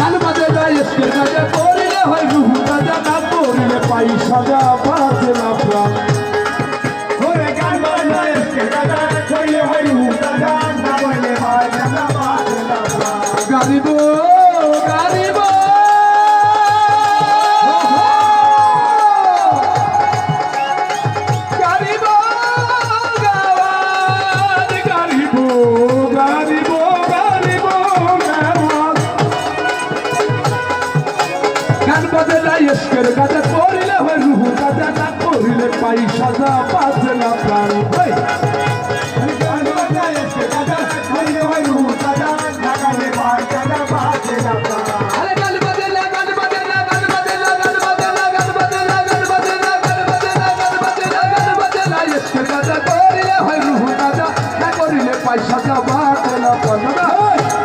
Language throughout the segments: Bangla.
গান বাজে যায় এসকে গাজে করিলে হয় রুহু রাজা না করিলে পাই সাজা বাজে না প্রাণ ওরে গান বাজে যায় এসকে গাজে করিলে হয় রুহু রাজা না করিলে পাই সাজা বাজে না প্রাণ গারিব গারিব এসকের গাজা করিলে হয় রুহু রাজা না করিলে পাই সাজা বাজে না প্রাণ গান বাজে যায় এসকে গাজে করিলে হয় রুহু রাজা না করিলে পাই সাজা বাজে না প্রাণ আরে গান বাজে না গান বাজে না গান বাজে না গান বাজে না গান বাজে না গান বাজে না গান বাজে না গান বাজে না গান বাজে না এসকের গাজা করিলে হয় রুহু রাজা না করিলে পাই সাজা বাজে না প্রাণ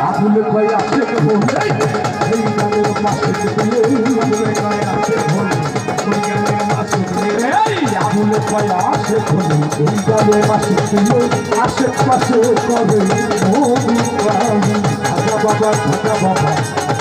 আবুল কই আসে কবো এই গানের মাসে আবুল কই আসে কবো এই গানের মাসে আশেপাশে করে ও বিপ্রাণ বাবা বাবা